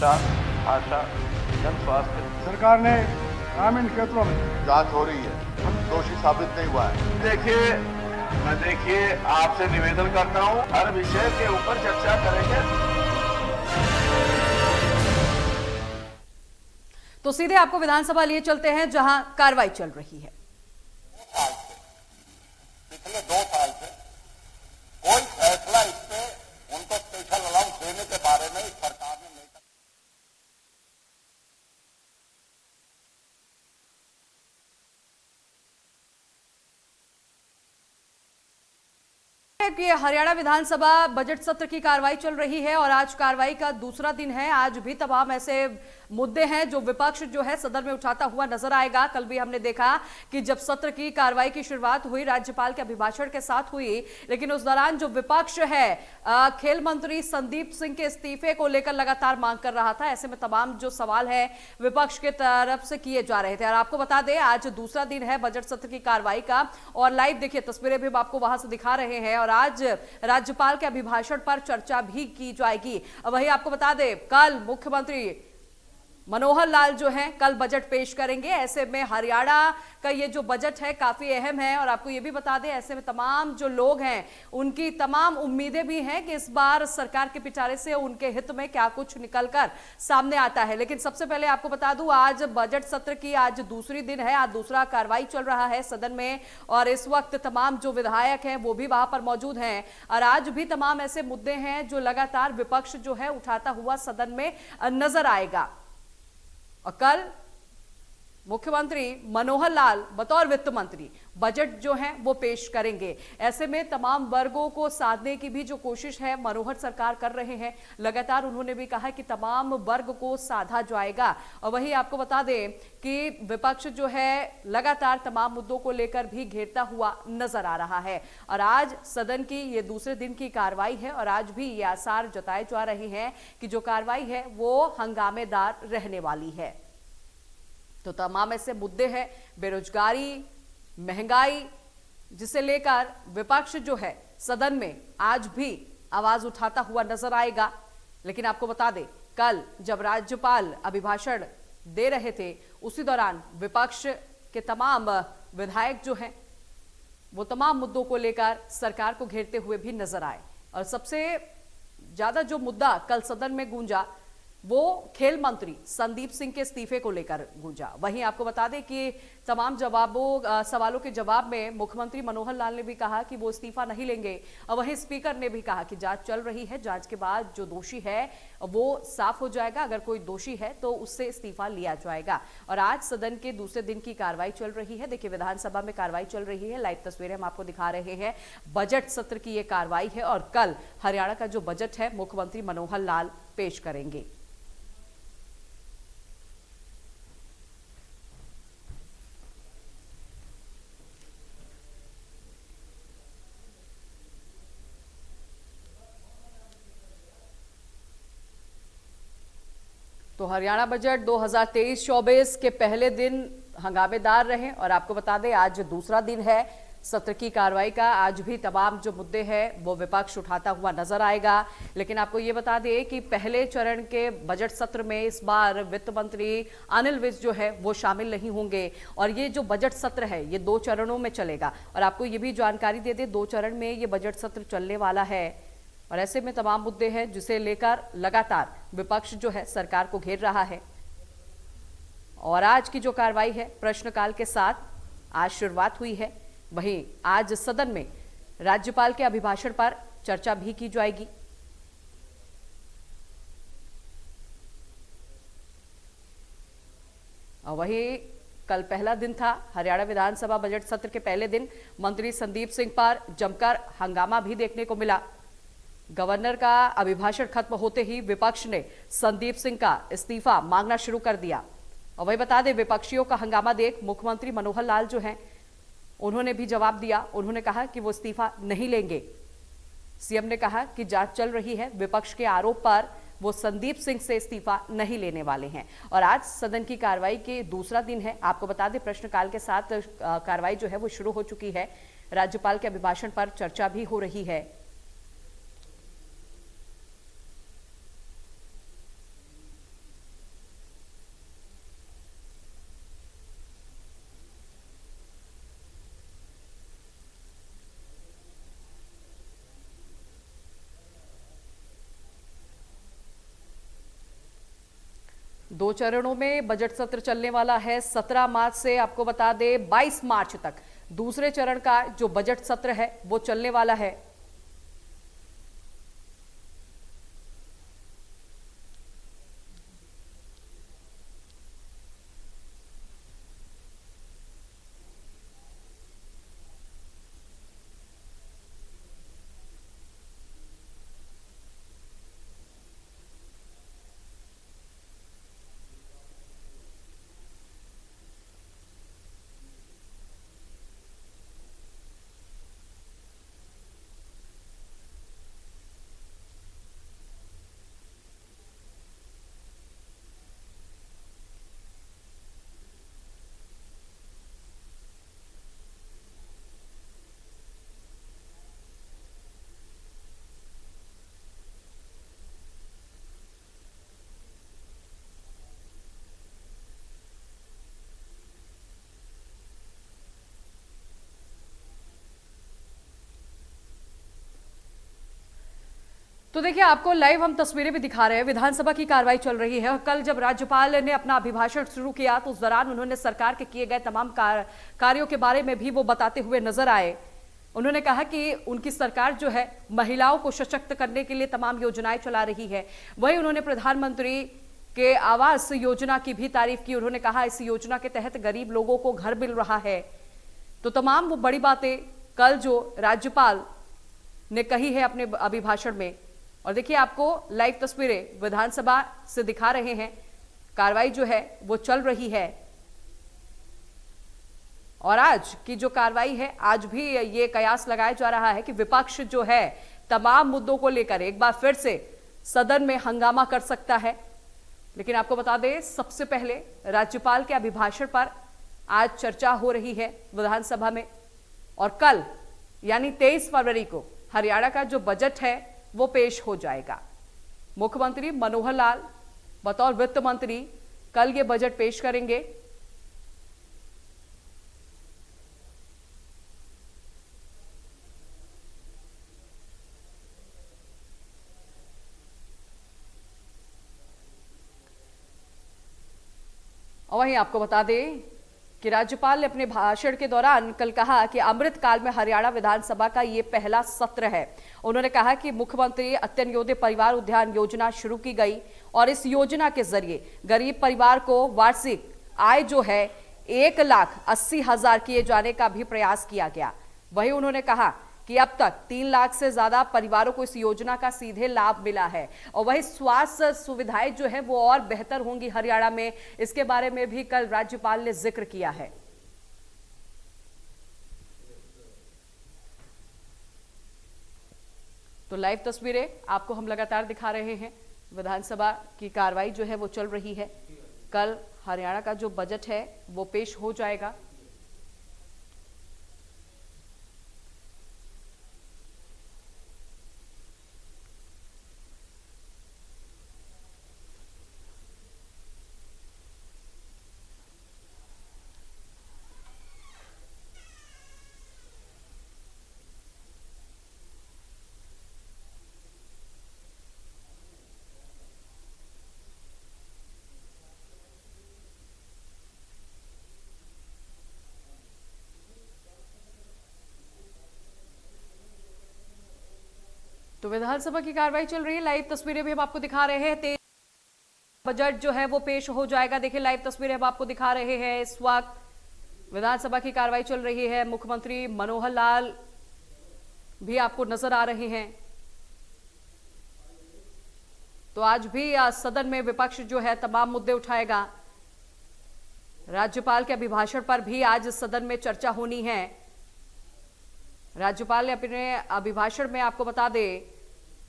भाषा, जन स्वास्थ्य। सरकार ने ग्रामीण क्षेत्रों में जांच हो रही है, दोषी साबित नहीं हुआ है। देखिए आपसे निवेदन करता हूँ, हर विषय के ऊपर चर्चा करेंगे। तो सीधे आपको विधानसभा लिए चलते हैं जहां कार्रवाई चल रही है। पिछले 2 साल से कोई फैसला इस पे उनको स्पेशल अलाउंस देने के बारे में सरकार ने नहीं कि हरियाणा विधानसभा बजट सत्र की कार्रवाई चल रही है और आज कार्रवाई का दूसरा दिन है। आज भी तमाम ऐसे मुद्दे हैं जो विपक्ष जो है सदन में उठाता हुआ नजर आएगा। कल भी हमने देखा कि जब सत्र की कार्रवाई की शुरुआत हुई राज्यपाल के अभिभाषण के साथ हुई, लेकिन उस दौरान जो विपक्ष है खेल मंत्री संदीप सिंह के इस्तीफे को लेकर लगातार मांग कर रहा था। ऐसे में तमाम जो सवाल है विपक्ष के तरफ से किए जा रहे थे। और आपको बता दें आज दूसरा दिन है बजट सत्र की कार्रवाई का और लाइव देखिए तस्वीरें भी हम आपको वहां से दिखा रहे हैं। और आज राज्यपाल के अभिभाषण पर चर्चा भी की जाएगी। वही आपको बता दें कल मुख्यमंत्री मनोहर लाल जो हैं कल बजट पेश करेंगे। ऐसे में हरियाणा का ये जो बजट है काफी अहम है। और आपको ये भी बता दें ऐसे में तमाम जो लोग हैं उनकी तमाम उम्मीदें भी हैं कि इस बार सरकार के पिटारे से उनके हित में क्या कुछ निकलकर सामने आता है। लेकिन सबसे पहले आपको बता दूं आज बजट सत्र की आज दूसरी दिन है, आज दूसरा कार्रवाई चल रहा है सदन में और इस वक्त तमाम जो विधायक हैं वो भी वहां पर मौजूद हैं। और आज भी तमाम ऐसे मुद्दे हैं जो लगातार विपक्ष जो है उठाता हुआ सदन में नजर आएगा। और कल मुख्यमंत्री मनोहर लाल बतौर वित्त मंत्री बजट जो है वो पेश करेंगे। ऐसे में तमाम वर्गों को साधने की भी जो कोशिश है मनोहर सरकार कर रहे हैं। लगातार उन्होंने भी कहा कि तमाम वर्ग को साधा जाएगा। और वही आपको बता दें कि विपक्ष जो है लगातार तमाम मुद्दों को लेकर भी घेरता हुआ नजर आ रहा है। और आज सदन की ये दूसरे दिन की कार्रवाई है और आज भी ये आसार जताए जा रहे हैं कि जो कार्रवाई है वो हंगामेदार रहने वाली है। तो तमाम ऐसे मुद्दे हैं, बेरोजगारी, महंगाई, जिसे लेकर विपक्ष जो है सदन में आज भी आवाज उठाता हुआ नजर आएगा। लेकिन आपको बता दें कल जब राज्यपाल अभिभाषण दे रहे थे उसी दौरान विपक्ष के तमाम विधायक जो हैं वो तमाम मुद्दों को लेकर सरकार को घेरते हुए भी नजर आए। और सबसे ज्यादा जो मुद्दा कल सदन में गूंजा वो खेल मंत्री संदीप सिंह के इस्तीफे को लेकर गूंजा। वहीं आपको बता दें कि तमाम सवालों के जवाब में मुख्यमंत्री मनोहर लाल ने भी कहा कि वो इस्तीफा नहीं लेंगे। और वहीं स्पीकर ने भी कहा कि जांच चल रही है, जांच के बाद जो दोषी है वो साफ हो जाएगा, अगर कोई दोषी है तो उससे इस्तीफा लिया जाएगा। और आज सदन के दूसरे दिन की कार्रवाई चल रही है। देखिए विधानसभा में कार्रवाई चल रही है, लाइव तस्वीरें हम आपको दिखा रहे हैं। बजट सत्र की ये कार्रवाई है और कल हरियाणा का जो बजट है मुख्यमंत्री मनोहर लाल पेश करेंगे। तो हरियाणा बजट 2023-24 के पहले दिन हंगामेदार रहे और आपको बता दें आज दूसरा दिन है सत्र की कार्रवाई का। आज भी तमाम जो मुद्दे हैं वो विपक्ष उठाता हुआ नजर आएगा। लेकिन आपको ये बता दें कि पहले चरण के बजट सत्र में इस बार वित्त मंत्री अनिल विज जो है वो शामिल नहीं होंगे। और ये जो बजट सत्र है ये 2 चरणों में चलेगा। और आपको ये भी जानकारी दे दें 2 चरण में ये बजट सत्र चलने वाला है। और ऐसे में तमाम मुद्दे हैं जिसे लेकर लगातार विपक्ष जो है सरकार को घेर रहा है। और आज की जो कार्रवाई है प्रश्नकाल के साथ आज शुरुआत हुई है। वहीं आज सदन में राज्यपाल के अभिभाषण पर चर्चा भी की जाएगी। और वहीं कल पहला दिन था हरियाणा विधानसभा बजट सत्र के पहले दिन मंत्री संदीप सिंह पर जमकर हंगामा भी देखने को मिला। गवर्नर का अभिभाषण खत्म होते ही विपक्ष ने संदीप सिंह का इस्तीफा मांगना शुरू कर दिया। और वही बता दें विपक्षियों का हंगामा देख मुख्यमंत्री मनोहर लाल जो हैं उन्होंने भी जवाब दिया। उन्होंने कहा कि वो इस्तीफा नहीं लेंगे। सीएम ने कहा कि जांच चल रही है, विपक्ष के आरोप पर वो संदीप सिंह से इस्तीफा नहीं लेने वाले हैं। और आज सदन की कार्रवाई के दूसरा दिन है। आपको बता दें प्रश्नकाल के साथ कार्रवाई जो है वो शुरू हो चुकी है। राज्यपाल के अभिभाषण पर चर्चा भी हो रही है। 2 चरणों में बजट सत्र चलने वाला है। 17 मार्च से आपको बता दें 22 मार्च तक दूसरे चरण का जो बजट सत्र है वो चलने वाला है। तो देखिए आपको लाइव हम तस्वीरें भी दिखा रहे हैं। विधानसभा की कार्रवाई चल रही है और कल जब राज्यपाल ने अपना अभिभाषण शुरू किया तो उस दौरान उन्होंने सरकार के किए गए तमाम कार्यों के बारे में भी वो बताते हुए नजर आए। उन्होंने कहा कि उनकी सरकार जो है महिलाओं को सशक्त करने के लिए तमाम योजनाएं चला रही है। वहीं उन्होंने प्रधानमंत्री के आवास योजना की भी तारीफ की। उन्होंने कहा इस योजना के तहत गरीब लोगों को घर मिल रहा है। तो तमाम वो बड़ी बातें कल जो राज्यपाल ने कही है अपने अभिभाषण में। और देखिए आपको लाइव तस्वीरें विधानसभा से दिखा रहे हैं। कार्रवाई जो है वो चल रही है और आज की जो कार्रवाई है, आज भी ये कयास लगाया जा रहा है कि विपक्ष जो है तमाम मुद्दों को लेकर एक बार फिर से सदन में हंगामा कर सकता है। लेकिन आपको बता दें सबसे पहले राज्यपाल के अभिभाषण पर आज चर्चा हो रही है विधानसभा में और कल यानी 23 फरवरी को हरियाणा का जो बजट है वो पेश हो जाएगा। मुख्यमंत्री मनोहर लाल बतौर वित्त मंत्री कल ये बजट पेश करेंगे। और वहीं आपको बता दें कि राज्यपाल ने अपने भाषण के दौरान कल कहा कि अमृतकाल में हरियाणा विधानसभा का ये पहला सत्र है। उन्होंने कहा कि मुख्यमंत्री अत्यंत्योदय परिवार उद्यान योजना शुरू की गई और इस योजना के जरिए गरीब परिवार को वार्षिक आय जो है 1,80,000 किए जाने का भी प्रयास किया गया। वहीं उन्होंने कहा कि अब तक 3 लाख से ज्यादा परिवारों को इस योजना का सीधे लाभ मिला है और वही स्वास्थ्य सुविधाएं जो है वो और बेहतर होंगी हरियाणा में। इसके बारे में भी कल राज्यपाल ने जिक्र किया है। तो लाइव तस्वीरें आपको हम लगातार दिखा रहे हैं। विधानसभा की कार्रवाई जो है वो चल रही है। कल हरियाणा का जो बजट है वो पेश हो जाएगा। तो विधानसभा की कार्रवाई चल रही है। लाइव तस्वीरें भी हम आपको दिखा रहे हैं। बजट जो है वो पेश हो जाएगा। देखिए लाइव तस्वीरें हम आपको दिखा रहे हैं। इस वक्त विधानसभा की कार्रवाई चल रही है। मुख्यमंत्री मनोहर लाल भी आपको नजर आ रहे हैं। तो आज भी सदन में विपक्ष जो है तमाम मुद्दे उठाएगा। राज्यपाल के अभिभाषण पर भी आज सदन में चर्चा होनी है। राज्यपाल ने अपने अभिभाषण में आपको बता दें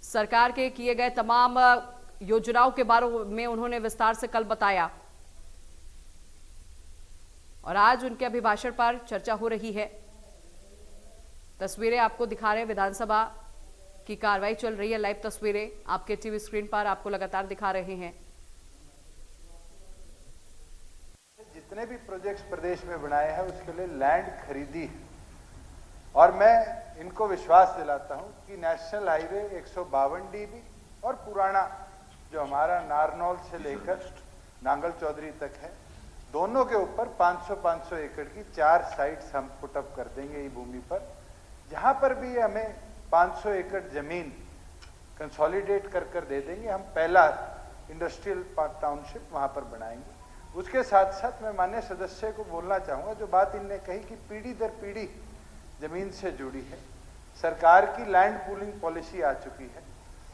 सरकार के किए गए तमाम योजनाओं के बारे में उन्होंने विस्तार से कल बताया और आज उनके अभिभाषण पर चर्चा हो रही है। तस्वीरें आपको दिखा रहे हैं। विधानसभा की कार्रवाई चल रही है। लाइव तस्वीरें आपके टीवी स्क्रीन पर आपको लगातार दिखा रहे हैं। जितने भी प्रोजेक्ट्स प्रदेश में बनाए हैं उसके लिए लैंड खरीदी है और मैं इनको विश्वास दिलाता हूं कि नेशनल हाईवे 152 DB और पुराना जो हमारा नारनौल से लेकर नांगल चौधरी तक है, दोनों के ऊपर 500-500 एकड़ की 4 साइट्स हम पुटअप कर देंगे ये भूमि पर। जहां पर भी हमें 500 एकड़ जमीन कंसोलिडेट कर दे देंगे, हम पहला इंडस्ट्रियल टाउनशिप वहां पर बनाएंगे। उसके साथ साथ मैं माननीय सदस्य को बोलना चाहूंगा, जो बात इनने कही कि पीढ़ी दर पीढ़ी जमीन से जुड़ी है, सरकार की लैंड पूलिंग पॉलिसी आ चुकी है।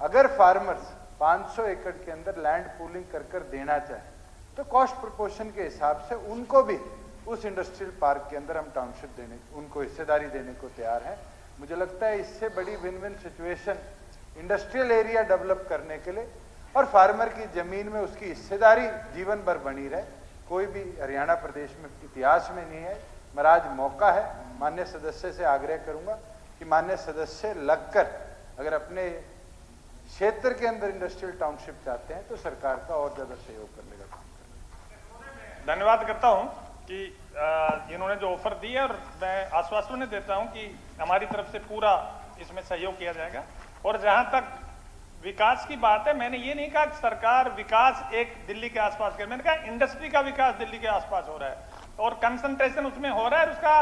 अगर फार्मर्स 500 एकड़ के अंदर लैंड पूलिंग कर देना चाहे तो कॉस्ट प्रोपोर्शन के हिसाब से उनको भी उस इंडस्ट्रियल पार्क के अंदर हम टाउनशिप देने, उनको हिस्सेदारी देने को तैयार हैं। मुझे लगता है इससे बड़ी win win situation industrial area develop करने के लिए और फार्मर की जमीन में उसकी हिस्सेदारी जीवन भर बनी रहे, कोई भी हरियाणा प्रदेश में इतिहास में नहीं है। मेरा आज मौका है, माननीय सदस्य से आग्रह करूंगा कि माननीय सदस्य लगकर अगर अपने क्षेत्र के अंदर इंडस्ट्रियल टाउनशिप चाहते हैं तो सरकार का और ज्यादा सहयोग करने का काम करें। धन्यवाद करता हूं कि इन्होंने जो ऑफर दी है, और मैं आश्वासन देता हूं कि हमारी तरफ से पूरा इसमें सहयोग किया जाएगा। और जहां तक विकास की बात है, मैंने ये नहीं कहा कि सरकार विकास एक दिल्ली के आसपास करे, मैंने कहा इंडस्ट्री का विकास दिल्ली के आसपास हो रहा है और कंसंट्रेशन उसमें हो रहा है। उसका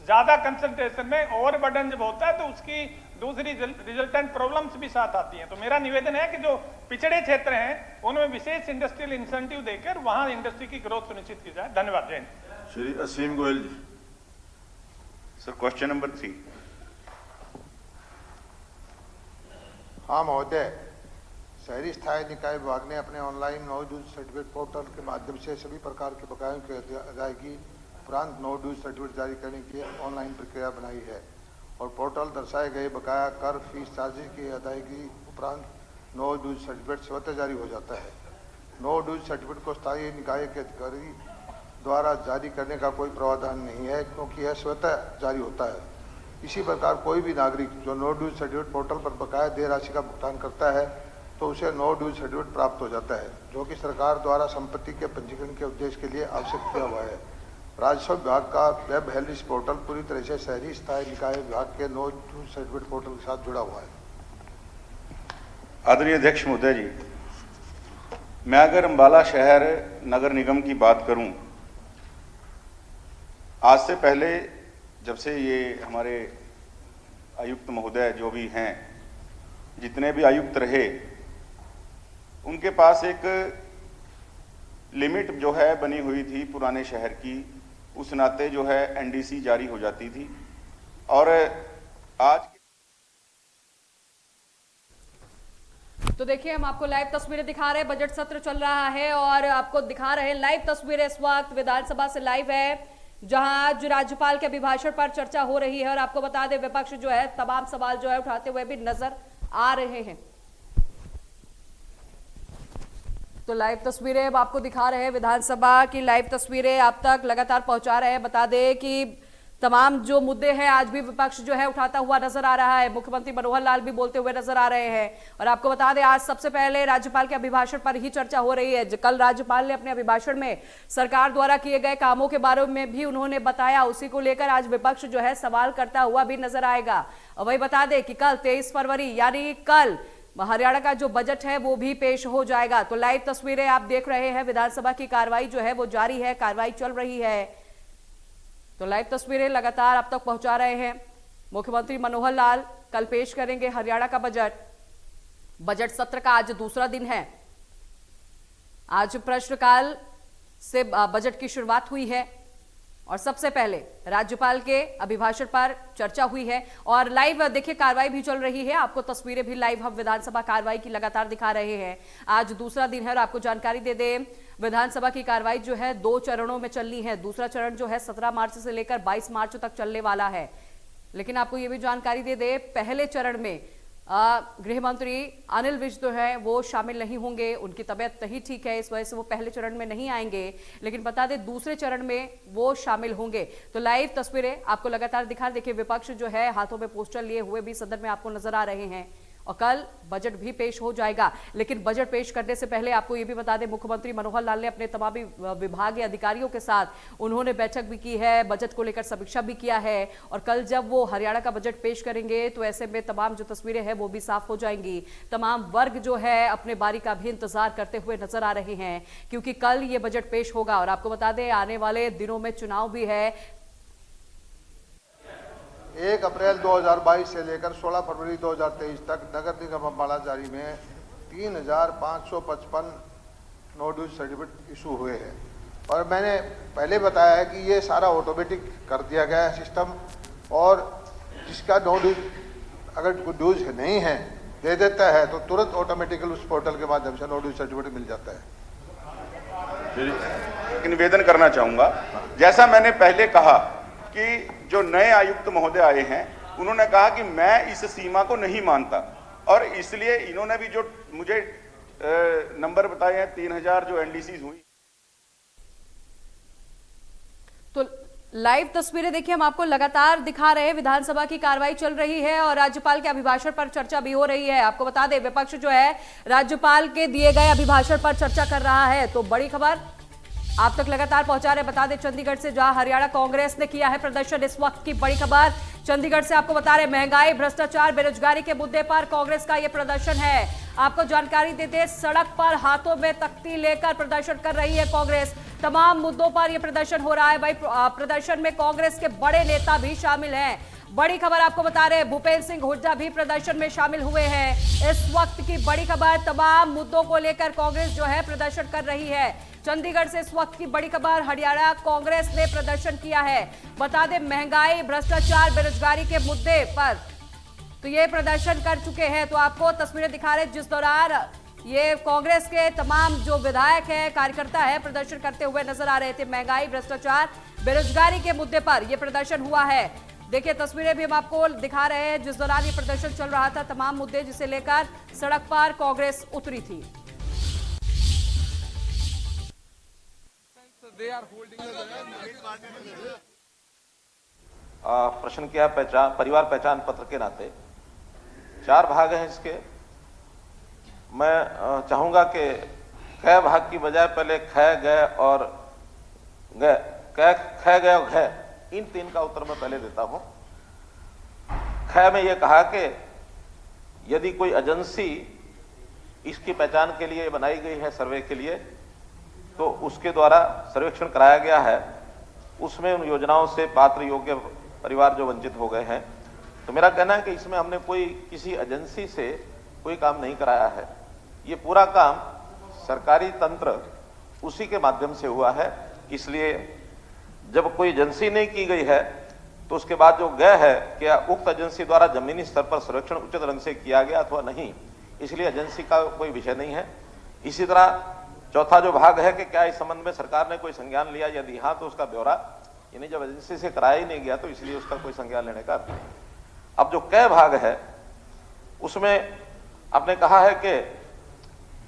ज्यादा कंसंट्रेशन में ओवरबर्डन जब होता है तो उसकी दूसरी रिजल्टेंट प्रॉब्लम्स भी साथ आती हैं। तो मेरा निवेदन है कि जो पिछड़े क्षेत्र हैं उनमें विशेष इंडस्ट्रियल इंसेंटिव देकर वहां इंडस्ट्री की ग्रोथ सुनिश्चित की जाए। धन्यवाद। जय हिंद। Shri Aseem Goyal ji. Sir, question number 3। हाँ महोदय, शहरी स्थायी निकाय विभाग ने अपने online no dues certificate portal के माध्यम से सभी प्रकार के बकायों की अदायगी उपरांत नो ड्यूज सर्टिफिकेट जारी करने की ऑनलाइन प्रक्रिया बनाई है और पोर्टल दर्शाए गए बकाया कर फीस चार्जेज की अदायगी उपरांत नो ड्यूज सर्टिफिकेट स्वतः जारी हो जाता है। नो ड्यूज सर्टिफिकेट को स्थायी निकाय के अधिकारी द्वारा जारी करने का कोई प्रावधान नहीं है क्योंकि यह स्वतः जारी होता है। इसी प्रकार कोई भी नागरिक जो नो ड्यूज सर्टिफिकेट पोर्टल पर बकाया देय राशि का भुगतान करता है तो उसे नो ड्यूज सर्टिफिकेट प्राप्त हो जाता है, जो कि सरकार द्वारा संपत्ति के पंजीकरण के उद्देश्य के लिए आवश्यक किया हुआ है। राजस्व विभाग का वेब हेल्थ पोर्टल पूरी तरह से शहरी स्थायी निकाय विभाग के नो ड्यूज सर्टिफिकेट पोर्टल के साथ जुड़ा हुआ है। आदरणीय अध्यक्ष महोदय जी, मैं अगर अम्बाला शहर नगर निगम की बात करूं, आज से पहले जब से ये हमारे आयुक्त महोदय जो भी हैं, जितने भी आयुक्त रहे, उनके पास एक लिमिट जो है बनी हुई थी पुराने शहर की, उस नाते जो है एनडीसी जारी हो जाती थी। और आज तो देखिए, हम आपको लाइव तस्वीरें दिखा रहे हैं, बजट सत्र चल रहा है और आपको दिखा रहे हैं लाइव तस्वीरें। इस वक्त विधानसभा से लाइव है जहां आज राज्यपाल के अभिभाषण पर चर्चा हो रही है और आपको बता दें विपक्ष जो है तमाम सवाल जो है उठाते हुए भी नजर आ रहे हैं। तो लाइव तस्वीरें अब आपको दिखा रहे हैं, विधानसभा की लाइव तस्वीरें आप तक लगातार पहुंचा रहे हैं। बता दें कि तमाम जो मुद्दे हैं आज भी विपक्ष जो है उठाता हुआ नजर आ रहा है। मुख्यमंत्री मनोहर लाल भी बोलते हुए नजर आ रहे हैं और आपको बता दें आज सबसे पहले राज्यपाल के अभिभाषण पर ही चर्चा हो रही है। कल राज्यपाल ने अपने अभिभाषण में सरकार द्वारा किए गए कामों के बारे में भी उन्होंने बताया, उसी को लेकर आज विपक्ष जो है सवाल करता हुआ भी नजर आएगा। और वही बता दें कि कल 23 फरवरी यानी कल हरियाणा का जो बजट है वो भी पेश हो जाएगा। तो लाइव तस्वीरें आप देख रहे हैं, विधानसभा की कार्रवाई जो है वो जारी है, कार्रवाई चल रही है। तो लाइव तस्वीरें लगातार आप तक पहुंचा रहे हैं। मुख्यमंत्री मनोहर लाल कल पेश करेंगे हरियाणा का बजट। बजट सत्र का आज दूसरा दिन है। आज प्रश्नकाल से बजट की शुरुआत हुई है और सबसे पहले राज्यपाल के अभिभाषण पर चर्चा हुई है और लाइव देखिए कार्रवाई भी चल रही है। आपको तस्वीरें भी लाइव हम विधानसभा कार्रवाई की लगातार दिखा रहे हैं। आज दूसरा दिन है और आपको जानकारी दे दें, विधानसभा की कार्रवाई जो है 2 चरणों में चलनी है। दूसरा चरण जो है 17 मार्च से लेकर 22 मार्च तक चलने वाला है। लेकिन आपको यह भी जानकारी दे दें, पहले चरण में गृह मंत्री अनिल विज जो है वो शामिल नहीं होंगे, उनकी तबीयत नहीं ठीक है, इस वजह से वो पहले चरण में नहीं आएंगे। लेकिन बता दें दूसरे चरण में वो शामिल होंगे। तो लाइव तस्वीरें आपको लगातार दिखा, देखिए विपक्ष जो है हाथों में पोस्टर लिए हुए भी सदन में आपको नजर आ रहे हैं और कल बजट भी पेश हो जाएगा। लेकिन बजट पेश करने से पहले आपको यह भी बता दें, मुख्यमंत्री मनोहर लाल ने अपने तमाम विभागीय अधिकारियों के साथ उन्होंने बैठक भी की है, बजट को लेकर समीक्षा भी किया है। और कल जब वो हरियाणा का बजट पेश करेंगे तो ऐसे में तमाम जो तस्वीरें हैं वो भी साफ हो जाएंगी। तमाम वर्ग जो है अपने बारी का भी इंतजार करते हुए नजर आ रहे हैं, क्योंकि कल ये बजट पेश होगा। और आपको बता दें, आने वाले दिनों में चुनाव भी है। 1 अप्रैल 2022 से लेकर 16 फरवरी 2023 तक नगर निगम अम्बाला जारी में 3,555 नो ड्यूज सर्टिफिकेट इशू हुए हैं। और मैंने पहले बताया है कि ये सारा ऑटोमेटिक कर दिया गया है सिस्टम, और जिसका नो ड्यूज अगर ड्यूज नहीं है दे देता है तो तुरंत ऑटोमेटिकली उस पोर्टल के माध्यम से नो ड्यूज सर्टिफिकेट मिल जाता है। एक निवेदन करना चाहूंगा, जैसा मैंने पहले कहा कि जो नए आयुक्त महोदय आए हैं उन्होंने कहा कि मैं इस सीमा को नहीं मानता, और इसलिए इन्होंने भी जो मुझे नंबर बताए हैं 3,000 जो एनडीसीज हुई। तो लाइव तस्वीरें देखिए हम आपको लगातार दिखा रहे हैं। विधानसभा की कार्रवाई चल रही है और राज्यपाल के अभिभाषण पर चर्चा भी हो रही है। आपको बता दें, विपक्ष जो है राज्यपाल के दिए गए अभिभाषण पर चर्चा कर रहा है। तो बड़ी खबर आप तक लगातार पहुंचा रहे। बता दें, चंडीगढ़ से जहां हरियाणा कांग्रेस ने किया है प्रदर्शन, इस वक्त की बड़ी खबर चंडीगढ़ से आपको बता रहे, महंगाई, भ्रष्टाचार, बेरोजगारी के मुद्दे पर कांग्रेस का यह प्रदर्शन है। आपको जानकारी देते, सड़क पर हाथों में तख्ती लेकर प्रदर्शन कर रही है कांग्रेस। तमाम मुद्दों पर यह प्रदर्शन हो रहा है। भाई, प्रदर्शन में कांग्रेस के बड़े नेता भी शामिल हैं। बड़ी खबर आपको बता रहे, भूपेंद्र सिंह हुड्डा भी प्रदर्शन में शामिल हुए हैं। इस वक्त की बड़ी खबर, तमाम मुद्दों को लेकर कांग्रेस जो है प्रदर्शन कर रही है। चंडीगढ़ से इस वक्त की बड़ी खबर, हरियाणा कांग्रेस ने प्रदर्शन किया है। बता दें, महंगाई, भ्रष्टाचार, बेरोजगारी के मुद्दे पर तो ये प्रदर्शन कर चुके हैं। तो आपको तस्वीरें दिखा रहे, जिस दौरान ये कांग्रेस के तमाम जो विधायक हैं, कार्यकर्ता है, प्रदर्शन करते हुए नजर आ रहे थे। महंगाई, भ्रष्टाचार, बेरोजगारी के मुद्दे पर यह प्रदर्शन हुआ है। देखिए तस्वीरें भी हम आपको दिखा रहे हैं, जिस दौरान ये प्रदर्शन चल रहा था। तमाम मुद्दे जिसे लेकर सड़क पर कांग्रेस उतरी थी। प्रश्न किया परिवार पहचान पत्र के नाते 4 भाग हैं इसके। मैं चाहूंगा कि ख भाग की बजाय पहले ख गए और गए, ख गए और घ, इन 3 का उत्तर मैं पहले देता हूं। ख में यह कहा कि यदि कोई एजेंसी इसकी पहचान के लिए बनाई गई है, सर्वे के लिए, तो उसके द्वारा सर्वेक्षण कराया गया है, उसमें उन योजनाओं से पात्र योग्य परिवार जो वंचित हो गए हैं। तो मेरा कहना है कि इसमें हमने कोई किसी एजेंसी से कोई काम नहीं कराया है। ये पूरा काम सरकारी तंत्र उसी के माध्यम से हुआ है। इसलिए जब कोई एजेंसी नहीं की गई है तो उसके बाद जो गए है, क्या उक्त एजेंसी द्वारा जमीनी स्तर पर सर्वेक्षण उचित ढंग से किया गया अथवा नहीं, इसलिए एजेंसी का कोई विषय नहीं है। इसी तरह चौथा जो भाग है कि क्या इस संबंध में सरकार ने कोई संज्ञान लिया, यदि हाँ तो उसका ब्यौरा, यानी जब एजेंसी से कराया ही नहीं गया तो इसलिए उसका कोई संज्ञान लेने का अर्थ नहीं। अब जो क भाग है उसमें आपने कहा है कि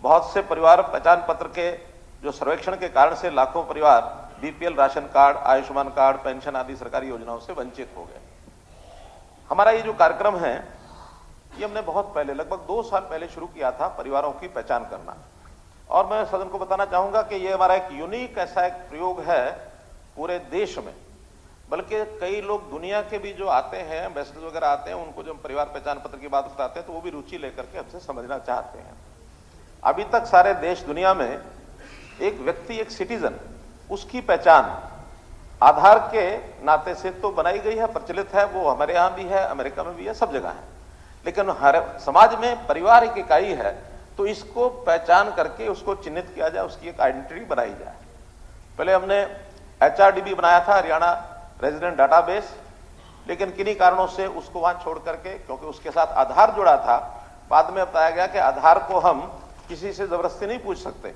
बहुत से परिवार पहचान पत्र के जो सर्वेक्षण के कारण से लाखों परिवार BPL ration card, Ayushman card, pension आदि सरकारी योजनाओं से वंचित हो गए। हमारा ये जो कार्यक्रम है ये हमने बहुत पहले, लगभग 2 साल पहले शुरू किया था, परिवारों की पहचान करना। और मैं सदन को बताना चाहूंगा कि ये हमारा एक यूनिक ऐसा एक प्रयोग है पूरे देश में, बल्कि कई लोग दुनिया के भी जो आते हैं, एम्बेसडर वगैरह आते हैं, उनको जब परिवार पहचान पत्र की बात बताते हैं तो वो भी रुचि लेकर के हमसे समझना चाहते हैं। अभी तक सारे देश दुनिया में एक व्यक्ति, एक सिटीजन, उसकी पहचान आधार के नाते से तो बनाई गई है, प्रचलित है, वो हमारे यहाँ भी है, अमेरिका में भी है, सब जगह है। लेकिन हर समाज में परिवार एक इकाई है, तो इसको पहचान करके उसको चिन्हित किया जाए, उसकी एक आइडेंटिटी बनाई जाए। पहले हमने HRDB बनाया था, हरियाणा रेजिडेंट डाटाबेस, लेकिन किन्हीं कारणों से उसको वहां छोड़ करके, क्योंकि उसके साथ आधार जुड़ा था, बाद में बताया गया कि आधार को हम किसी से जबरदस्ती नहीं पूछ सकते।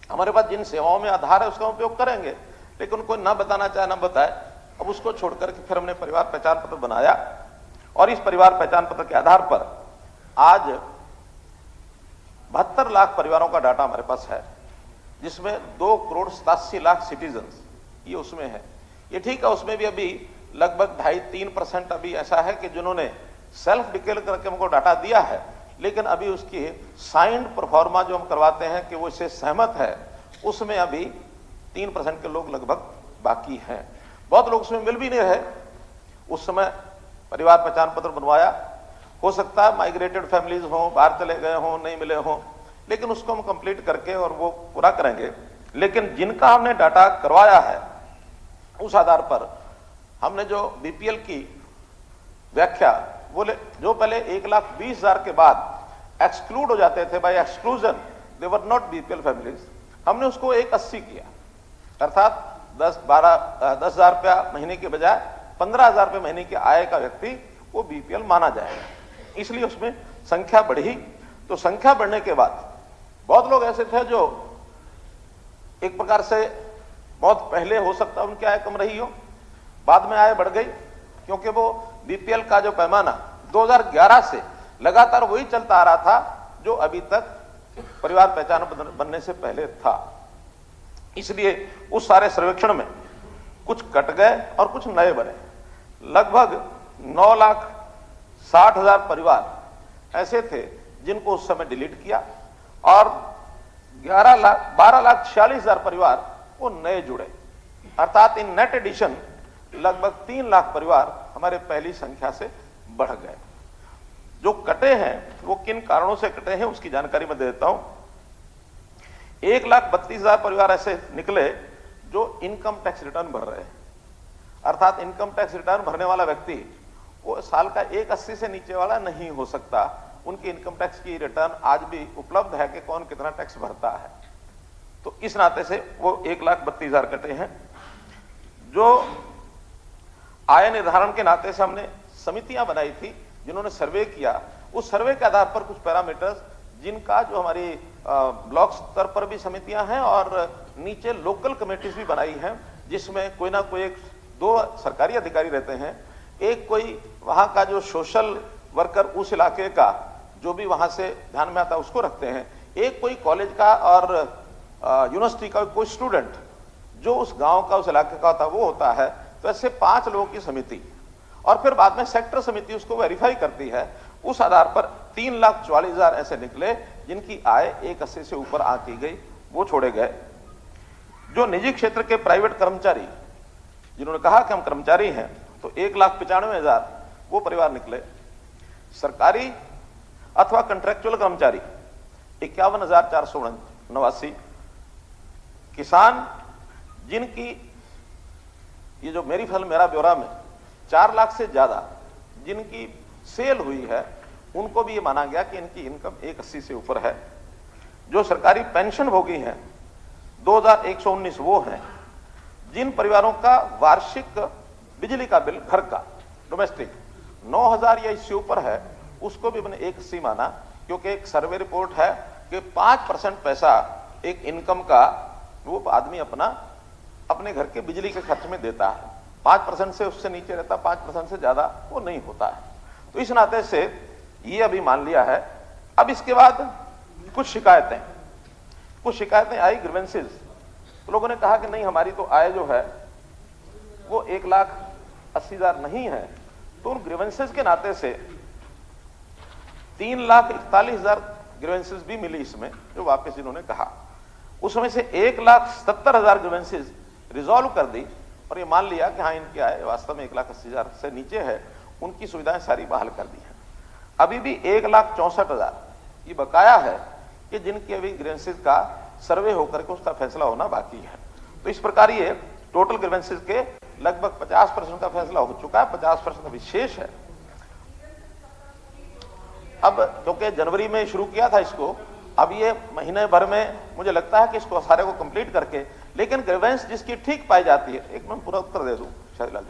हमारे पास जिन सेवाओं में आधार है उसका उपयोग करेंगे, लेकिन कोई ना बताना चाहे ना बताए, अब उसको छोड़ करके फिर हमने परिवार पहचान पत्र बनाया। और इस परिवार पहचान पत्र के आधार पर आज 72 लाख परिवारों का डाटा हमारे पास है, जिसमें 2,87,00,000 सिटीजन्स ये उसमें है। ये ठीक है, उसमें भी अभी लगभग 2.5-3% अभी ऐसा है कि जिन्होंने सेल्फ डिक्लेयर करके हमको डाटा दिया है, लेकिन अभी उसकी साइंड परफॉर्मा जो हम करवाते हैं कि वो इससे सहमत है, उसमें अभी 3% के लोग लगभग बाकी हैं। बहुत लोग उसमें मिल भी नहीं रहे। उस समय परिवार पहचान पत्र बनवाया, हो सकता है माइग्रेटेड फैमिलीज हों, बाहर चले गए हों, नहीं मिले हों, लेकिन उसको हम कंप्लीट करके और वो पूरा करेंगे। लेकिन जिनका हमने डाटा करवाया है, उस आधार पर हमने जो बीपीएल की व्याख्या बोले, जो पहले 1,20,000 के बाद एक्सक्लूड हो जाते थे, by exclusion they were not BPL families, हमने उसको 1,80 किया, अर्थात 10,000 रुपया महीने के बजाय 15,000 रुपये महीने की आय का व्यक्ति वो बीपीएल माना जाएगा। इसलिए उसमें संख्या बढ़ी। तो संख्या बढ़ने के बाद बहुत लोग ऐसे थे जो एक प्रकार से बहुत पहले हो सकता है उनकी आय कम रही हो, बाद में आय बढ़ गई, क्योंकि वो बीपीएल का जो पैमाना 2011 से लगातार वही चलता आ रहा था जो अभी तक परिवार पहचान बनने से पहले था। इसलिए उस सारे सर्वेक्षण में कुछ कट गए और कुछ नए बने। लगभग 9,60,000 परिवार ऐसे थे जिनको उस समय डिलीट किया और 12,46,000 परिवार वो नए जुड़े, अर्थात इन नेट एडिशन लगभग 3 लाख परिवार हमारे पहली संख्या से बढ़ गए। जो कटे हैं वो किन कारणों से कटे हैं उसकी जानकारी मैं दे देता हूं। 1,32,000 परिवार ऐसे निकले जो इनकम टैक्स रिटर्न भर रहे हैं, अर्थात इनकम टैक्स रिटर्न भरने वाला व्यक्ति वो साल का 1,80 से नीचे वाला नहीं हो सकता। उनकी इनकम टैक्स की रिटर्न आज भी उपलब्ध है कि कौन कितना टैक्स भरता है। तो इस नाते से वो 1,32,000 कटे हैं। जो आय निर्धारण के नाते से हमने समितियां बनाई थी जिन्होंने सर्वे किया, उस सर्वे के आधार पर कुछ पैरामीटर्स जिनका जो हमारी ब्लॉक स्तर पर भी समितियां हैं और नीचे लोकल कमेटीज भी बनाई हैं, जिसमें कोई ना कोई 2 सरकारी अधिकारी रहते हैं, एक कोई वहां का जो सोशल वर्कर उस इलाके का जो भी वहां से ध्यान में आता है उसको रखते हैं, एक कोई कॉलेज का और यूनिवर्सिटी का कोई स्टूडेंट जो उस गांव का उस इलाके का होता है वो होता है। तो ऐसे 5 लोगों की समिति और फिर बाद में सेक्टर समिति उसको वेरीफाई करती है। उस आधार पर 3,44,000 ऐसे निकले जिनकी आय 1,80 से ऊपर आती गई, वो छोड़े गए। जो निजी क्षेत्र के प्राइवेट कर्मचारी जिन्होंने कहा कि हम कर्मचारी हैं, तो 1,95,000 वो परिवार निकले। सरकारी अथवा कंट्रेक्चुअल कर्मचारी 51,489। किसान जिनकी ये जो मेरी फसल मेरा ब्यौरा में 4 लाख से ज्यादा जिनकी सेल हुई है, उनको भी ये माना गया कि इनकी इनकम 1,80 से ऊपर है। जो सरकारी पेंशन भोगी हैं 2,119 वो हैं जिन परिवारों का वार्षिक बिजली का बिल घर का डोमेस्टिक 9,000 या इससे ऊपर है, उसको भी मैंने 1,80 माना, क्योंकि एक सर्वे रिपोर्ट है कि 5% पैसा एक इनकम का वो आदमी अपने घर के बिजली के खर्च में देता है। 5% से उससे नीचे रहता, 5% से ज्यादा वो नहीं होता है। तो इस नाते से ये अभी मान लिया है। अब इसके बाद कुछ शिकायतें आई, ग्रीवेंसेस। तो लोगों ने कहा कि नहीं, हमारी तो आय जो है वो 1,80,000 नहीं है। तो उन ग्रीवेंसेस के नाते से 3,41,000 ग्रीवेंसेस भी मिली इसमें, जो वापस इन्होंने कहा। उसमें से 1,70,000 ग्रीवेंसेस रिजॉल्व कर दी और ये मान लिया कि हाँ, इनकी आय वास्तव में 1,80,000 से नीचे है, उनकी सुविधाएं सारी बहाल कर दी हैं। अभी भी 1,64,000 ये बकाया है कि जिनकी अभी ग्रीवेंसेस का सर्वे होकर के उसका फैसला होना बाकी है। तो इस प्रकार ये टोटल ग्रीवेंसेस के लगभग 50% का फैसला हो चुका है, 50% विशेष है। अब क्योंकि जनवरी में शुरू किया था इसको, अब ये महीने भर में मुझे लगता है कि इसको सारे को कंप्लीट करके, लेकिन ग्रीवेंस जिसकी ठीक पाई जाती है, एक मैं पूरा उत्तर दे दूं शायद,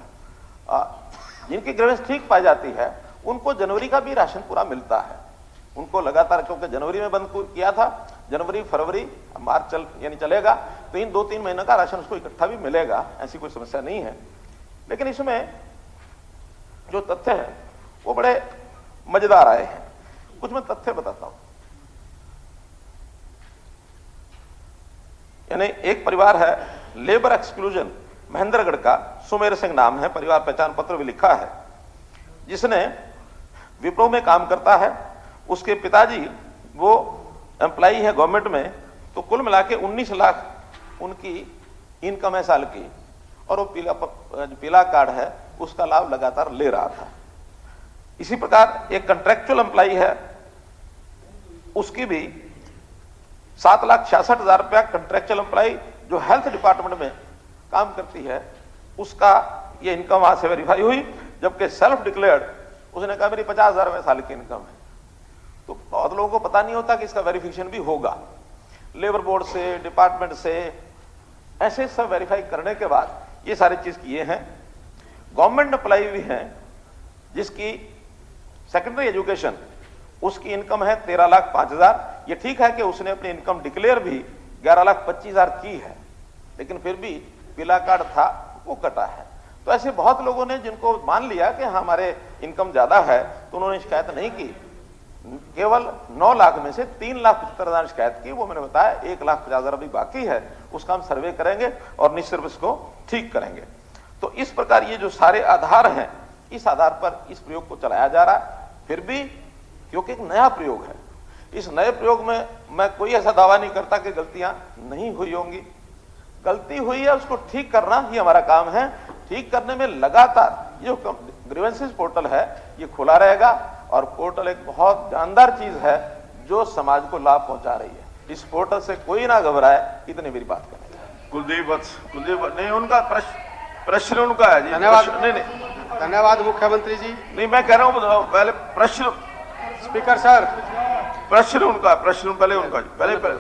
जिनकी ग्रीवेंस ठीक पाई जाती है उनको जनवरी का भी राशन पूरा मिलता है। उनको लगातार, क्योंकि जनवरी में बंद किया था, जनवरी फरवरी मार्च यानी चलेगा, तो इन 2-3 महीने का राशन उसको इकट्ठा भी मिलेगा, ऐसी कोई समस्या नहीं है। लेकिन इसमें जो तथ्य है वो बड़े मजेदार आए हैं। कुछ मैं तथ्य बताता हूं। यानी एक परिवार है लेबर एक्सक्लूजन, महेंद्रगढ़ का, सुमेर सिंह नाम है, परिवार पहचान पत्र भी लिखा है, जिसने विप्रो में काम करता है, उसके पिताजी वो एम्प्लॉई है गवर्नमेंट में, तो कुल मिला के 19 लाख उनकी इनकम है साल की, और वो पीला कार्ड है उसका लाभ लगातार ले रहा था। इसी प्रकार एक कंट्रैक्चुअल एम्प्लॉई है, उसकी भी 7,66,000 रुपया कंट्रैक्चुअल एम्प्लॉई जो हेल्थ डिपार्टमेंट में काम करती है, उसका ये इनकम वहां से वेरीफाई हुई, जबकि सेल्फ डिक्लेयर्ड उसने कहा मेरी 50,000 रुपये साल की इनकम है। तो बहुत लोगों को पता नहीं होता कि इसका वेरिफिकेशन भी होगा लेबर बोर्ड से, डिपार्टमेंट से, ऐसे सब वेरीफाई करने के बाद ये सारी चीज किए हैं। गवर्नमेंट एम्प्लॉई भी हैं जिसकी सेकेंडरी एजुकेशन, उसकी इनकम है 13,05,000। ये ठीक है कि उसने अपनी इनकम डिक्लेयर भी 11,25,000 की है, लेकिन फिर भी पीला कार्ड था वो कटा है। तो ऐसे बहुत लोगों ने जिनको मान लिया कि हमारे इनकम ज्यादा है, तो उन्होंने शिकायत नहीं की। केवल 9 लाख में से 3,75,000 शिकायत की। वो मैंने बताया 1,50,000 अभी बाकी है, उसका हम सर्वे करेंगे और निश्चित रूप इसको ठीक करेंगे। तो इस प्रकार ये जो सारे आधार हैं, इस आधार पर इस प्रयोग को चलाया जा रहा है। फिर भी क्योंकि एक नया प्रयोग है, इस नए प्रयोग में मैं कोई ऐसा दावा नहीं करता कि गलतियां नहीं हुई होंगी। गलती हुई है, उसको ठीक करना ही हमारा काम है। ठीक करने में लगातार ये ग्रीवेंसेस पोर्टल है, ये खुला रहेगा, और पोर्टल एक बहुत जानदार चीज है जो समाज को लाभ पहुंचा रही है। इस पोर्टल से कोई ना घबराए, इतनी मेरी बात करें। कुलदीप नहीं, उनका प्रश्न उनका है जी। धन्यवाद। नहीं, धन्यवाद मुख्यमंत्री जी। नहीं, मैं कह रहा हूँ पहले प्रश्न, स्पीकर सर, प्रश्न उनका, प्रश्न पहले उनका,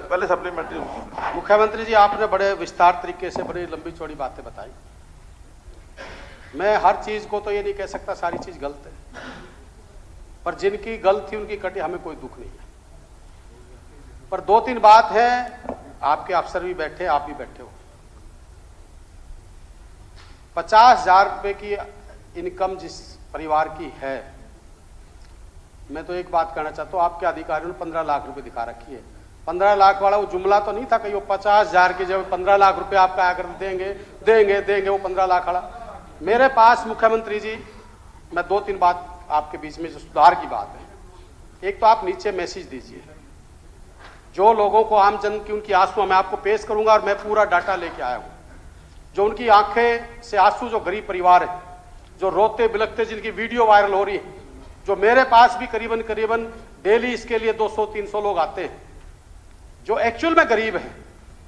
पहले सप्लीमेंट्री। मुख्यमंत्री जी, आपने बड़े विस्तार तरीके से बड़ी लंबी चौड़ी बातें बताई। मैं हर चीज को तो ये नहीं कह सकता सारी चीज गलत है, पर जिनकी गलती उनकी कटी हमें कोई दुख नहीं है। पर 2-3 बात है, आपके अफसर भी बैठे, आप भी बैठे हो। 50,000 रुपए की इनकम जिस परिवार की है, मैं तो एक बात कहना चाहता हूं, आपके अधिकारियों ने 15 लाख रुपए दिखा रखी है। 15 लाख वाला वो जुमला तो नहीं था कि वो 50,000 की जब 15 लाख रुपए आप आकर देंगे देंगे देंगे, वो 15 लाख वाला। मेरे पास मुख्यमंत्री जी, मैं 2-3 बात आपके बीच में जो सुधार की बात है। एक तो आप नीचे मैसेज दीजिए, जो लोगों को आम जन की उनकी आंसू मैं आपको पेश करूंगा, और मैं पूरा डाटा लेके आया हूं। जो उनकी आंखें से आंसू, जो गरीब परिवार है, जो रोते बिलखते, जिनकी वीडियो वायरल हो रही है, जो मेरे पास भी करीबन डेली इसके लिए 200-300 लोग आते हैं, जो एक्चुअल में गरीब हैं,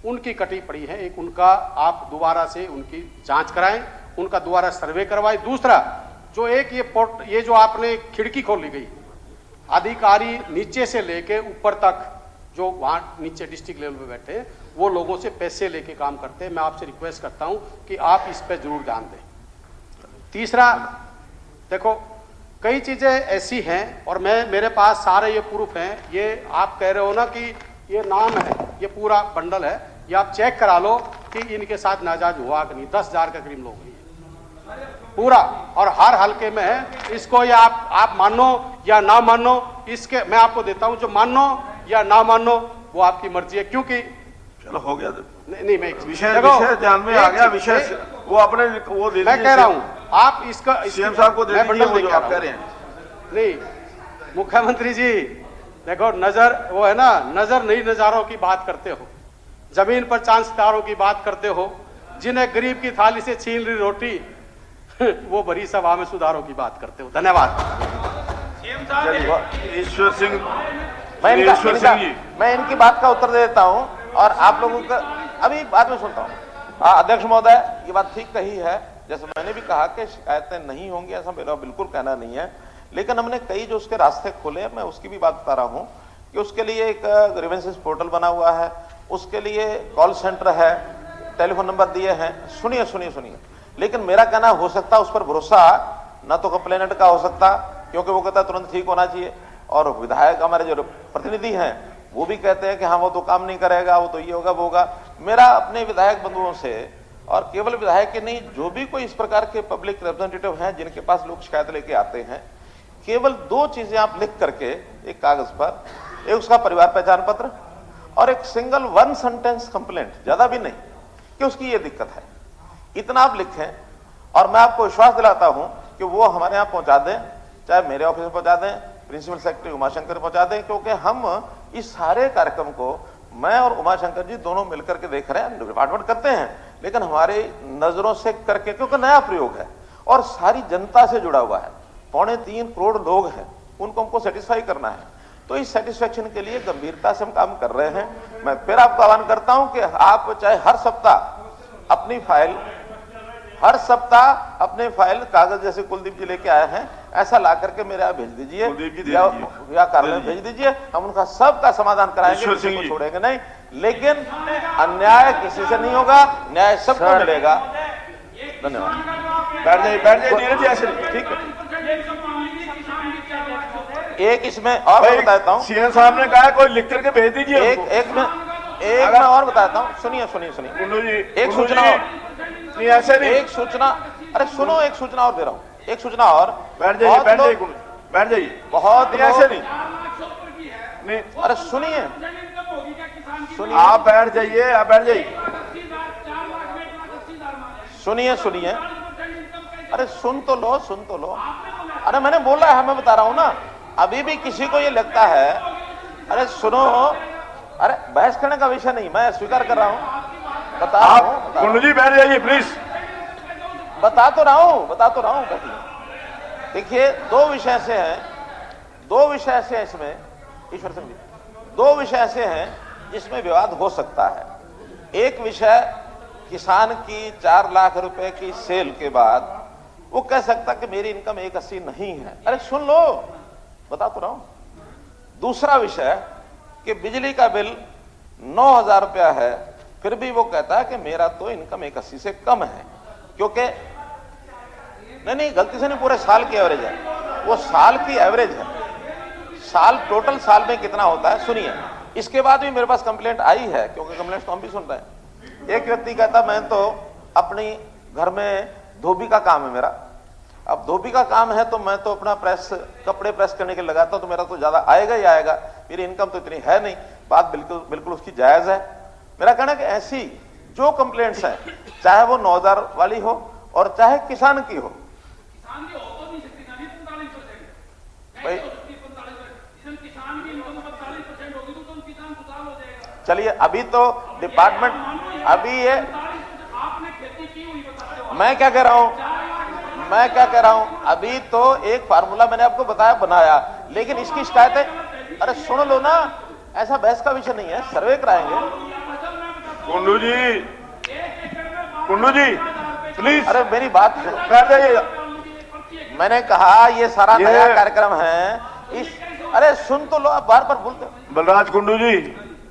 उनकी कटी पड़ी है। एक उनका आप दोबारा से उनकी जांच कराएं, उनका दोबारा सर्वे करवाएं। दूसरा, जो एक ये जो आपने खिड़की खोली गई, अधिकारी नीचे से लेके ऊपर तक जो वहां नीचे डिस्ट्रिक्ट लेवल पे बैठे हैं, वो लोगों से पैसे लेके काम करते हैं। मैं आपसे रिक्वेस्ट करता हूं कि आप इस पे जरूर ध्यान दें। तीसरा, देखो कई चीजें ऐसी हैं, और मेरे पास सारे ये प्रूफ हैं। ये आप कह रहे हो ना कि ये नाम है, ये पूरा बंडल है, ये आप चेक करा लो कि इनके साथ नाजायज हुआ कि नहीं। 10,000 का करीब लोग हैं पूरा, और हर हल्के में है। इसको या आप मानो या ना मानो, इसके मैं आपको देता हूं, जो मानो या ना मानो वो आपकी मर्जी है। क्योंकि चलो हो गया, नहीं मैं विषय ध्यान में आ गया। विषय वो अपने वो दे, मैं कह रहा हूं आप इसका सीएम साहब को दे दीजिए, वो जो आप कह रहे हैं। नहीं मुख्यमंत्री जी, देखो नजर वो है ना, नजर नहीं नजारों की बात करते हो, जमीन पर चांद सितारों की बात करते हो। जिन्हें गरीब की थाली से छीन रही रोटी, वो बड़ी सभा में सुधारों की बात करते हो। धन्यवाद। ईश्वर सिंह, मैं इनकी बात का उत्तर दे देता हूं, और आप लोगों का अभी बाद में सुनता हूं। अध्यक्ष महोदय, ये बात ठीक कही है। जैसे मैंने भी कहा कि शिकायतें नहीं होंगी, ऐसा मेरा बिल्कुल कहना नहीं है, लेकिन हमने कई जो उसके रास्ते खोले, मैं उसकी भी बात बता रहा हूं कि उसके लिए एक ग्रीवेंसेस पोर्टल बना हुआ है, उसके लिए कॉल सेंटर है, टेलीफोन नंबर दिए हैं। सुनिए, लेकिन मेरा कहना हो सकता उस पर भरोसा ना तो कंप्लेनेंट का हो सकता, क्योंकि वो कहता है तुरंत ठीक होना चाहिए, और विधायक हमारे जो प्रतिनिधि हैं वो भी कहते हैं कि हाँ वो तो काम नहीं करेगा, वो तो ये होगा वो होगा। मेरा अपने विधायक बंधुओं से, और केवल विधायक के नहीं, जो भी कोई इस प्रकार के पब्लिक रिप्रेजेंटेटिव हैं जिनके पास लोग शिकायत लेके आते हैं, केवल 2 चीजें आप लिख करके एक कागज पर, एक उसका परिवार पहचान पत्र और एक सिंगल 1 सेंटेंस कंप्लेंट, ज्यादा भी नहीं, कि उसकी ये दिक्कत है, इतना आप लिखें, और मैं आपको विश्वास दिलाता हूं कि वो हमारे यहां पहुंचा दें। चाहे मेरे ऑफिस में पहुंचा दें, प्रिंसिपल सेक्रेटरी उमाशंकर पहुंचा दें, क्योंकि हम इस सारे कार्यक्रम को मैं और उमाशंकर जी दोनों मिलकर के देख रहे हैं। डिपार्टमेंट करते हैं लेकिन हमारी नजरों से करके, क्योंकि नया प्रयोग है और सारी जनता से जुड़ा हुआ है, 3.25 करोड़ लोग हैं, उनको हमको सेटिस्फाई करना है। तो इस सेटिस्फेक्शन के लिए गंभीरता से हम काम कर रहे हैं। मैं फिर आपको आह्वान करता हूं कि आप चाहे हर सप्ताह अपनी फाइल, हर सप्ताह अपने फाइल कागज जैसे कुलदीप जी लेके आए हैं, ऐसा ला करके मेरे यहाँ भेज दीजिए या कार्यालय में भेज दीजिए। हम उनका सबका समाधान कराएंगे, किसी को छोड़ेंगे नहीं। लेकिन अन्याय किसी से नहीं होगा, न्याय सबको मिलेगा। धन्यवाद। बैठ जाइए। ठीक है। एक इसमें और बताता हूँ, सीएम साहब ने कहा कोई लिख करके भेज दीजिए। एक मैं और बताता हूँ, सुनिए। एक सूचना और, ऐसे नहीं, एक सूचना, अरे सुनो, एक सूचना और दे रहा हूँ, एक सूचना और। बैठ जाइए। बहुत ऐसे नहीं, अरे सुनिए, आप बैठ जाइए। सुनिए। अरे सुन तो लो। अरे मैंने बोला है, मैं बता रहा हूं ना। अभी भी किसी को ये लगता है, अरे सुनो, अरे बहस करने का विषय नहीं, मैं स्वीकार कर रहा हूं, बता रहा हूं। कुंडू जी बैठ जाइए प्लीज। बता तो रहा हूं। देखिए, दो विषय ऐसे हैं इसमें, ईश्वर सिंह जी, दो विषय ऐसे हैं जिसमें विवाद हो सकता है। एक विषय किसान की 4 लाख रुपए की सेल के बाद वो कह सकता कि मेरी इनकम 180 नहीं है। अरे सुन लो, बता तो रहा हूं। दूसरा विषय कि बिजली का बिल 9,000 रुपया है, फिर भी वो कहता है कि मेरा तो इनकम 180 से कम है, क्योंकि नहीं, गलती से नहीं, पूरे साल की एवरेज है, वो साल की एवरेज है। टोटल साल में कितना होता है, सुनिए। इसके बाद भी मेरे पास कंप्लेंट आई है, क्योंकि कंप्लेंट तो हम भी सुन रहे हैं। एक व्यक्ति कहता मैं तो अपनी घर में धोबी का काम है मेरा, अब धोबी का काम है तो मैं तो अपना कपड़े प्रेस करने के लगाता हूं, तो मेरा तो ज्यादा आएगा ही आएगा, मेरी इनकम तो इतनी है नहीं। बात बिल्कुल उसकी जायज है। मेरा कहना है कि ऐसी जो कंप्लेंट्स है, चाहे वो 9,000 वाली हो और चाहे किसान की हो, भाई चलिए, अभी तो डिपार्टमेंट, अभी ये मैं क्या कह रहा हूं, अभी तो एक फार्मूला मैंने आपको बताया, बनाया, लेकिन इसकी शिकायत है। अरे सुन लो ना, ऐसा बहस का विषय नहीं है, सर्वे कराएंगे। कुंडू जी प्लीज, अरे मेरी बात बैठ जाइए। मैंने कहा ये सारा नया कार्यक्रम है, अरे सुन तो लो, आप बार बार बोलते हो। बलराज कुंडू जी,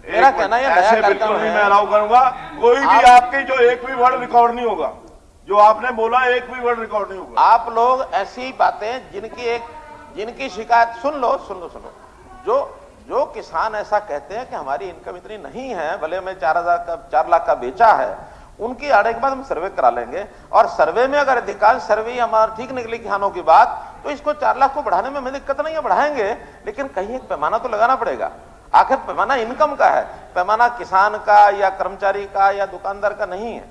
मेरा कहना है ऐसे बिल्कुल नहीं मैं अलाउ करूंगा। कोई भी आपकी जो एक भी वर्ड रिकॉर्ड नहीं होगा, जो आपने बोला एक भी वर्ड रिकॉर्ड नहीं होगा। आप लोग ऐसी बातें जिनकी शिकायत, सुन लो, जो किसान ऐसा कहते हैं कि हमारी इनकम इतनी नहीं है, भले हमें 4 लाख का बेचा है, उनकी आड़े के बाद हम सर्वे करा लेंगे। और सर्वे में अगर अधिकांश सर्वे हमारा ठीक निकली किसानों की बात, तो इसको 4 लाख को बढ़ाने में हमें दिक्कत नहीं है, बढ़ाएंगे, लेकिन कहीं एक पैमाना तो लगाना पड़ेगा। आखिर पैमाना इनकम का है, पैमाना किसान का या कर्मचारी का या दुकानदार का नहीं है।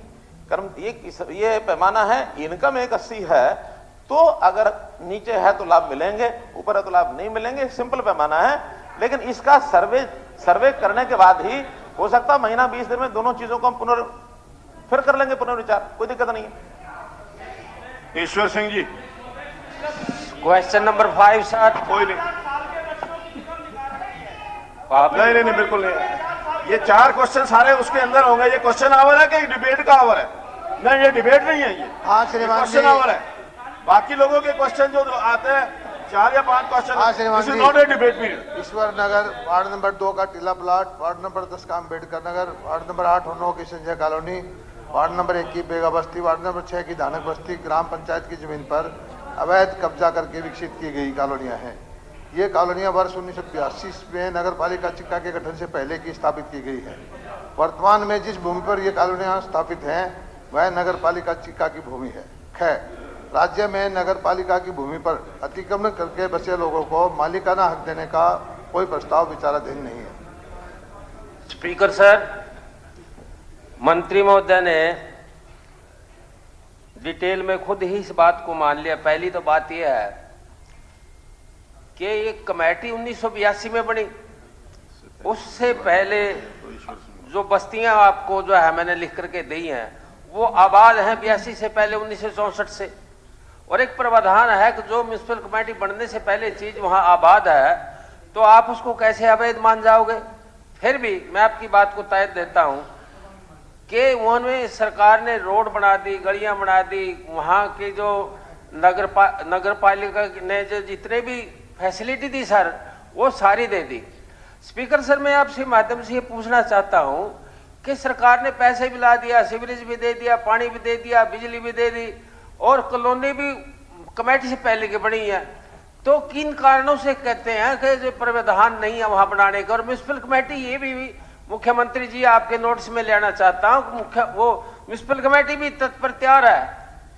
ये पैमाना है, इनकम 180 है, तो अगर नीचे है तो लाभ मिलेंगे, ऊपर है तो लाभ नहीं मिलेंगे, सिंपल पैमाना है। लेकिन इसका सर्वे करने के बाद ही हो सकता है महीना 20 दिन में दोनों चीजों को हम फिर कर लेंगे पुनर्विचार, कोई दिक्कत नहीं है। Ishwar Singh ji, question number 5 sir. कोई नहीं, नहीं बिल्कुल नहीं। ये 4 क्वेश्चन सारे उसके अंदर होंगे। ये क्वेश्चन आवर है कि डिबेट का आवर है? नहीं, ये डिबेट नहीं है, ये क्वेश्चन आवर है। बाकी लोगों के क्वेश्चन जो आते हैं 4 या 5 question, not a debate period. Ishwar Nagar ward number 2 का टीला प्लाट, वार्ड नंबर 10 का अम्बेडकर नगर, वार्ड नंबर 8 और 9 की संजय कॉलोनी, वार्ड नंबर 1 की बेगा बस्ती, वार्ड नंबर 6 की धानक बस्ती ग्राम पंचायत की जमीन पर अवैध कब्जा करके विकसित की गई कॉलोनियां हैं। ये कॉलोनियां वर्ष 1982 में नगर पालिका चिक्का के गठन से पहले की स्थापित की गई है। वर्तमान में जिस भूमि पर ये कॉलोनियां स्थापित हैं वह नगर पालिका चिक्का की भूमि है। खैर, राज्य में नगर पालिका की भूमि पर अतिक्रमण करके बसे लोगों को मालिकाना हक देने का कोई प्रस्ताव विचाराधीन नहीं है। स्पीकर सर, मंत्री महोदय ने डिटेल में खुद ही इस बात को मान लिया। पहली तो बात यह है कि ये कमेटी 1982 में बनी, उससे पहले जो बस्तियां आपको जो है मैंने लिख करके दी हैं वो आबाद हैं 82 से पहले 1964 से। और एक प्रावधान है कि जो म्यूनसिपल कमेटी बनने से पहले चीज वहां आबाद है तो आप उसको कैसे अवैध मान जाओगे। फिर भी मैं आपकी बात को तायद देता हूं कि उन्होंने सरकार ने रोड बना दी, गलियां बना दी, वहां के जो नगर पालिका ने जो जितने भी फैसिलिटी दी सर वो सारी दे दी। स्पीकर सर, मैं आपसे माध्यम से ये पूछना चाहता हूं कि सरकार ने पैसे भी ला दिया, सीवरेज भी दे दिया, पानी भी दे दिया, बिजली भी दे दी और कॉलोनी भी कमेटी से पहले की बनी है, तो किन कारणों से कहते हैं कि जो प्रावधान नहीं है वहां बनाने का। और म्यूनसिपल कमेटी ये भी मुख्यमंत्री जी आपके नोटिस में लेना चाहता हूं, वो म्यूनसिपल कमेटी भी तत्पर तैयार है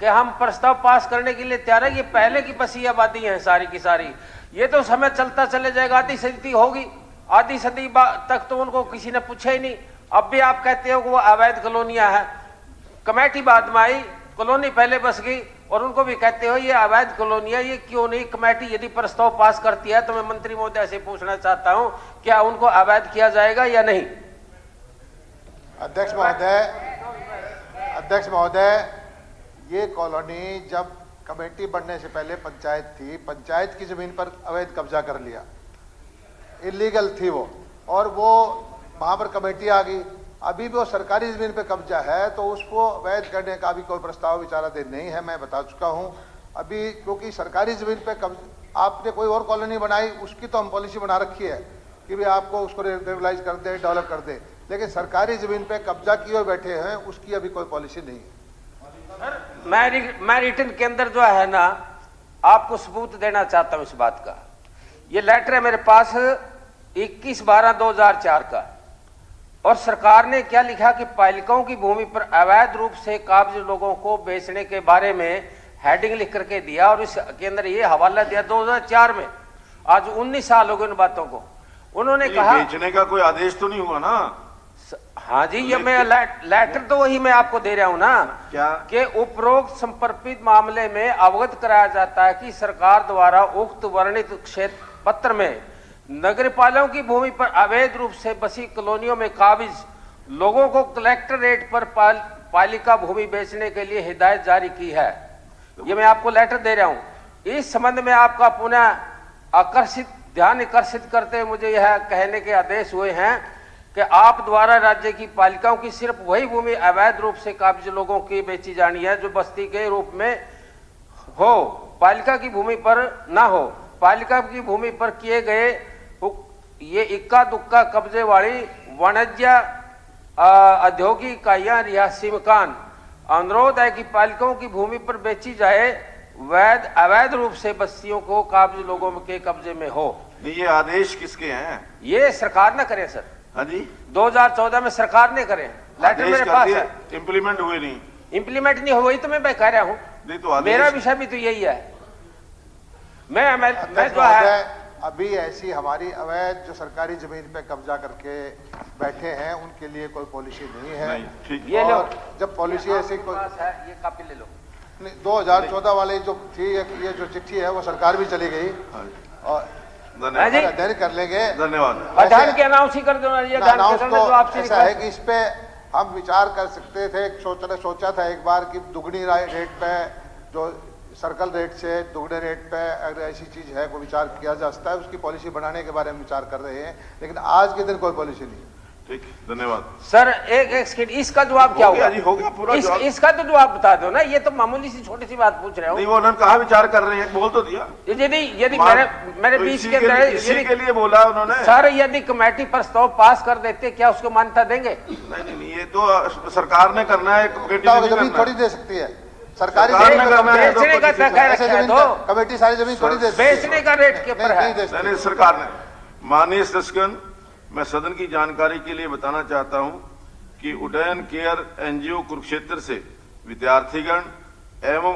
कि हम प्रस्ताव पास करने के लिए तैयार है। ये पहले की बसी आबादी है सारी की सारी, ये तो समय चलता चले जाएगा, आधी सदी होगी, आधी सदी तक तो उनको किसी ने पूछा ही नहीं। अब भी आप कहते हो कि वो अवैध कॉलोनियां हैं, कमेटी बाद में आई, कॉलोनी पहले बस गई और उनको भी कहते हो ये अवैध कॉलोनियां, ये क्यों नहीं कमेटी यदि प्रस्ताव पास करती है तो मैं मंत्री महोदय से पूछना चाहता हूं क्या उनको अवैध किया जाएगा या नहीं। अध्यक्ष महोदय, ये कॉलोनी जब कमेटी बनने से पहले पंचायत थी, पंचायत की जमीन पर अवैध कब्जा कर लिया, इलीगल थी वो, और वो वहां पर कमेटी आ गई। अभी भी वो सरकारी जमीन पे कब्जा है तो उसको अवैध करने का भी कोई प्रस्ताव विचाराधीन नहीं है, मैं बता चुका हूं। अभी क्योंकि सरकारी जमीन पे आपने कोई और कॉलोनी बनाई, उसकी तो हम पॉलिसी बना रखी है कि भी आपको उसको रेगुलाइज कर दे, डेवलप कर दे, लेकिन सरकारी जमीन पे कब्जा किए हुए बैठे हैं उसकी अभी कोई पॉलिसी नहीं है। मैं रिटर्न के अंदर जो है ना आपको सबूत देना चाहता हूं इस बात का। ये लेटर है मेरे पास 21/12/2004 का, और सरकार ने क्या लिखा कि पालिकाओं की भूमि पर अवैध रूप से काबिज लोगों को बेचने के बारे में हेडिंग लिख करके दिया, और इसके अंदर ये हवाला दिया 2004 में। आज 19 साल हो गए उन बातों को। उन्होंने कहा बेचने का कोई आदेश तो नहीं हुआ ना। हाँ जी, ये मैं लेटर तो वही मैं आपको दे रहा हूं ना, क्या कि उपरोक्त संपर्पित मामले में अवगत कराया जाता है कि सरकार द्वारा उक्त वर्णित क्षेत्र पत्र में नगरपालिकाओं की भूमि पर अवैध रूप से बसी कॉलोनियों में काबिज लोगों को कलेक्टर रेट पर पालिका भूमि बेचने के लिए हिदायत जारी की है। ये मैं आपको लेटर दे रहा हूं। इस संबंध में आपका पुनः ध्यान आकर्षित करते मुझे यह कहने के आदेश हुए हैं कि आप द्वारा राज्य की पालिकाओं की सिर्फ वही भूमि अवैध रूप से काबिज लोगों की बेची जानी है जो बस्ती के रूप में हो, पालिका की भूमि पर ना हो। पालिका की भूमि पर किए गए ये इक्का दुक्का कब्जे वाली वाणिज्य औद्योगिक इकाइयां, रिहायशी मकान, अनुरोध है कि पालिकाओं की भूमि पर बेची जाए अवैध रूप से बस्तियों को काबिज लोगों के कब्जे में हो। ये आदेश किसके हैं? ये सरकार न करे सर। हाँ जी, 2014 में सरकार ने करे, लेटर मेरे पास है। इम्प्लीमेंट हुए नहीं, इम्प्लीमेंट नहीं हुई तो मैं कह रहा हूँ, तो मेरा विषय भी तो यही है। मैं जो है अभी ऐसी हमारी अवैध जो सरकारी जमीन पे कब्जा करके बैठे हैं उनके लिए कोई पॉलिसी नहीं है। ठीक, ये लो, जब पॉलिसी ऐसी कोई है, ये कॉपी ले लो। 2014 वाली जो थी ये जो चिट्ठी है वो सरकार भी चली गई और अध्ययन कर लेंगे। धन्यवाद। अध्ययन के अनाउंस ही कर दो ना, ये ऐसा है कि इस पे हम विचार कर सकते थे। सोचा था एक बार कि दुगनी रेट पे जो सर्कल रेट से दुगने रेट पे अगर ऐसी चीज है कोई विचार किया जा सकता है, उसकी पॉलिसी बनाने के बारे में विचार कर रहे हैं, लेकिन आज के दिन कोई पॉलिसी नहीं है। ठीक, धन्यवाद सर। एक सेकंड, इसका जवाब क्या होगा? हो गया पूरा जवाब। इसका तो जवाब बता दो ना, ये तो मामूली सी छोटी सी बात पूछ रहे हो। नहीं, वो उन्होंने कहा विचार कर रहे हैं, बोल तो दिया। यदि मेरे बीच के इसी के लिए बोला उन्होंने। सर, यदि कमेटी प्रस्ताव पास कर देते क्या उसको मान्यता देंगे? नहीं, ये तो सरकार ने करना है, जमीन थोड़ी दे सकती है सरकारी बेचने का कमेटी सारी जमीन थोड़ी दे, बेचने का रेट के ऊपर है सरकार ने। माननीय सदस्यगण, मैं सदन की जानकारी के लिए बताना चाहता हूं कि उड्डयन केयर एनजीओ कुरुक्षेत्र से विद्यार्थीगण एवं